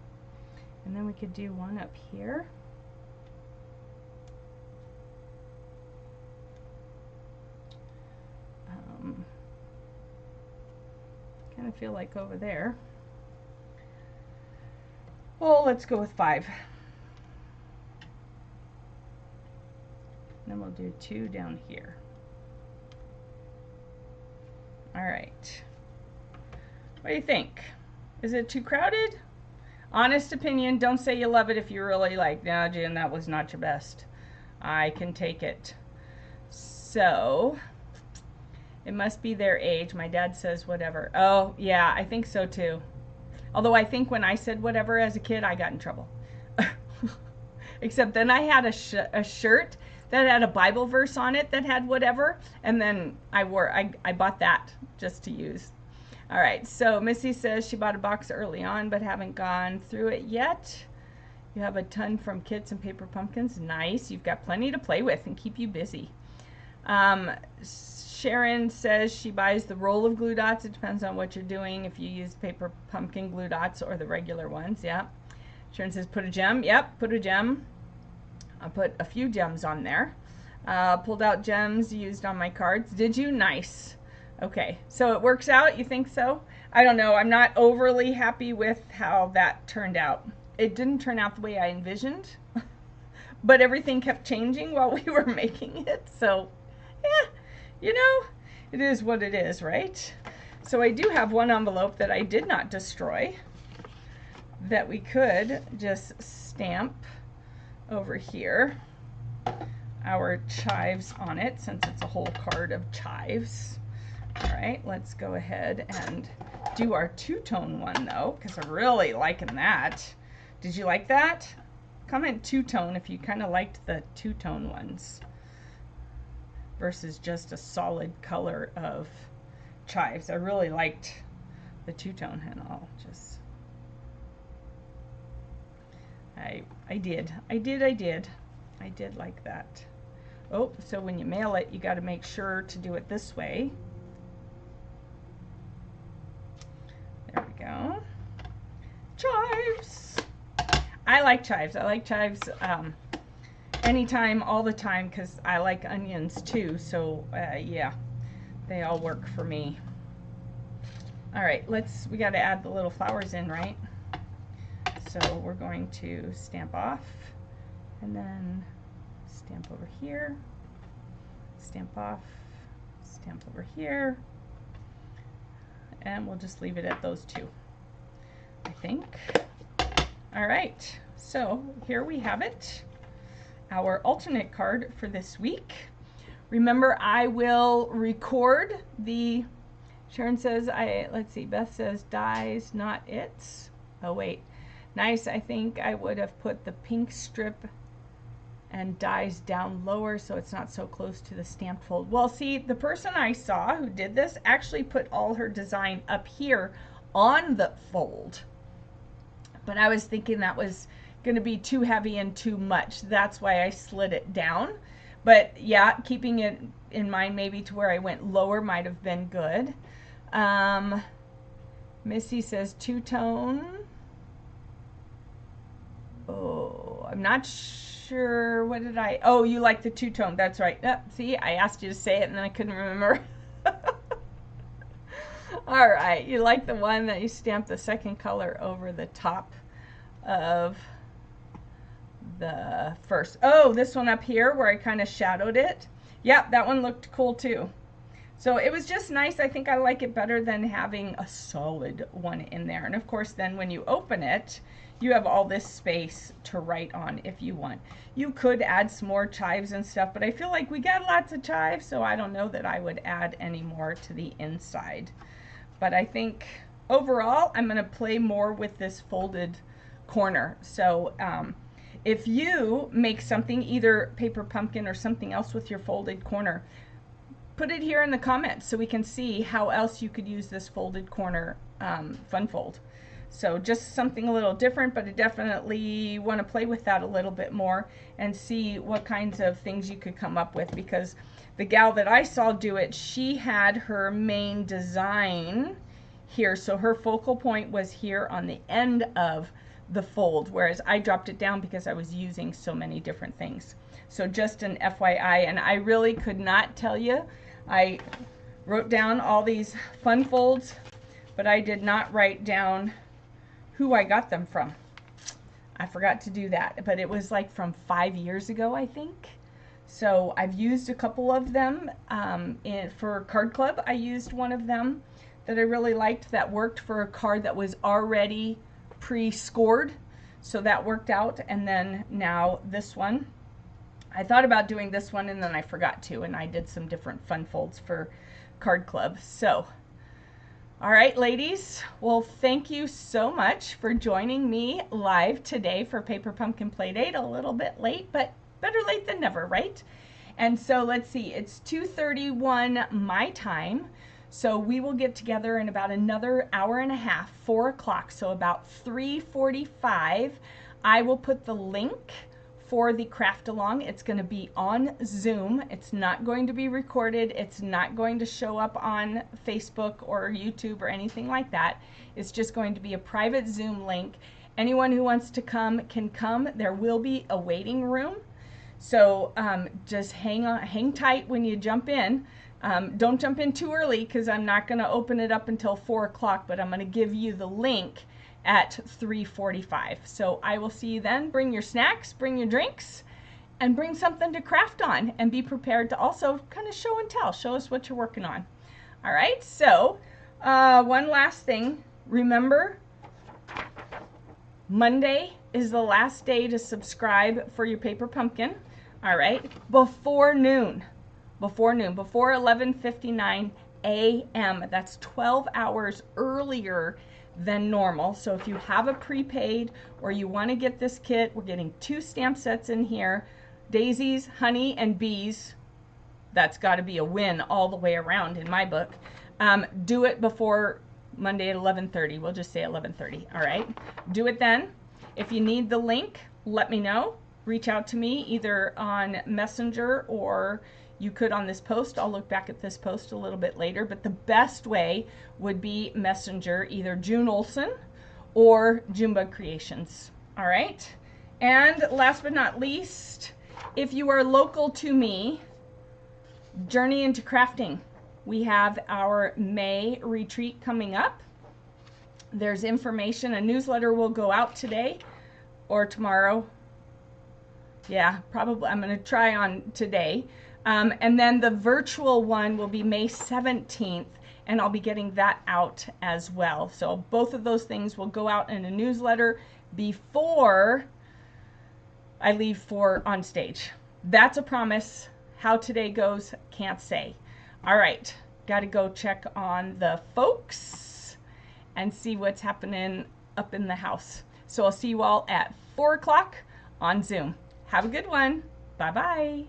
A: And then we could do one up here. Kind of feel like over there. Well, let's go with 5. Then we'll do 2 down here. All right. What do you think? Is it too crowded? Honest opinion, don't say you love it if you're really like, nah, Jen, that was not your best. I can take it. So, it must be their age. My dad says whatever. Oh, yeah, I think so too. Although I think when I said whatever as a kid, I got in trouble. Except then I had a shirt that had a Bible verse on it that had whatever, and then I bought that just to use. All right, so Missy says she bought a box early on but haven't gone through it yet. You have a ton from kits and paper pumpkins. Nice. You've got plenty to play with and keep you busy. Sharon says she buys the roll of glue dots. It depends on what you're doing, if you use paper pumpkin glue dots or the regular ones. Yeah. Sharon says put a gem. Yep, put a gem. I put a few gems on there. Pulled out gems used on my cards. Did you? Nice. Okay, so it works out? You think so? I don't know. I'm not overly happy with how that turned out. It didn't turn out the way I envisioned, but everything kept changing while we were making it. So, yeah, you know, it is what it is, right? So I do have one envelope that I did not destroy that we could just stamp over here our chives on it, since it's a whole card of chives. All right, let's go ahead and do our two-tone one though, because I'm really liking that. Did you like that? Comment two-tone if you kind of liked the two-tone ones versus just a solid color of chives. I really liked the two-tone, and I'll just, I did like that. Oh, so when you mail it, you got to make sure to do it this way. There we go. Chives. I like chives. I like chives anytime, all the time, because I like onions too. So yeah, they all work for me. All right, we got to add the little flowers in, right? So we're going to stamp off and then stamp over here, stamp off, stamp over here, and we'll just leave it at those two, I think. All right, so here we have it, our alternate card for this week. Remember, I will record the, Sharon says, let's see, Beth says dies, not its. Oh wait, nice. I think I would have put the pink strip and dies down lower so it's not so close to the stamped fold. Well, see, the person I saw who did this actually put all her design up here on the fold, but I was thinking that was going to be too heavy and too much. That's why I slid it down. But yeah, keeping it in mind maybe to where I went lower might have been good. Missy says two-tone. Oh, I'm not sure. What did I? Oh, you like the two-tone. That's right. See, I asked you to say it and then I couldn't remember. All right, you like the one that you stamped the second color over the top of the first. Oh, this one up here where I kind of shadowed it. Yep, that one looked cool too. So it was just nice. I think I like it better than having a solid one in there. And of course, then when you open it, you have all this space to write on if you want. You could add some more chives and stuff, but I feel like we got lots of chives, so I don't know that I would add any more to the inside. But I think overall, I'm going to play more with this folded corner. So if you make something, either paper pumpkin or something else with your folded corner, put it here in the comments so we can see how else you could use this folded corner fun fold. So just something a little different, but I definitely want to play with that a little bit more and see what kinds of things you could come up with, because the gal that I saw do it, she had her main design here. So her focal point was here on the end of the fold, whereas I dropped it down because I was using so many different things. So just an FYI, and I really could not tell you. I wrote down all these fun folds, but I did not write down who I got them from. I forgot to do that, but it was like from 5 years ago, I think. So I've used a couple of them for Card Club. I used one of them that I really liked that worked for a card that was already pre-scored. So that worked out. And then now this one. I thought about doing this one and then I forgot to, and I did some different fun folds for Card Club. So, all right, ladies. Well, thank you so much for joining me live today for Paper Pumpkin Playdate. A little bit late, but better late than never, right? And so let's see, it's 2:31 my time. So we will get together in about another hour and a half, 4 o'clock. So about 3:45, I will put the link for the craft along. It's going to be on Zoom. It's not going to be recorded. It's not going to show up on Facebook or YouTube or anything like that. It's just going to be a private Zoom link. Anyone who wants to come can come. There will be a waiting room. So just hang tight when you jump in. Don't jump in too early because I'm not going to open it up until 4 o'clock, but I'm going to give you the link at 3:45. So I will see you then. Bring your snacks, bring your drinks, and bring something to craft on, and be prepared to also kind of show and tell. Show us what you're working on. All right, so one last thing. Remember, Monday is the last day to subscribe for your Paper Pumpkin. All right, before noon, before 11:59 a.m. That's 12 hours earlier than normal. So if you have a prepaid or you want to get this kit, we're getting 2 stamp sets in here, daisies, honey, and bees. That's got to be a win all the way around in my book. Do it before Monday at 11:30. We'll just say 11:30. All right, do it then. If you need the link, let me know. Reach out to me either on Messenger or you could on this post. I'll look back at this post a little bit later, but the best way would be Messenger, either June Olson or Junebug Creations. All right. And last but not least, if you are local to me, Journey into Crafting. We have our May retreat coming up. There's information. A newsletter will go out today or tomorrow. Yeah, probably. I'm going to try on today. And then the virtual one will be May 17th, and I'll be getting that out as well. So both of those things will go out in a newsletter before I leave for on stage. That's a promise. How today goes, can't say. All right, got to go check on the folks and see what's happening up in the house. So I'll see you all at 4 o'clock on Zoom. Have a good one. Bye-bye.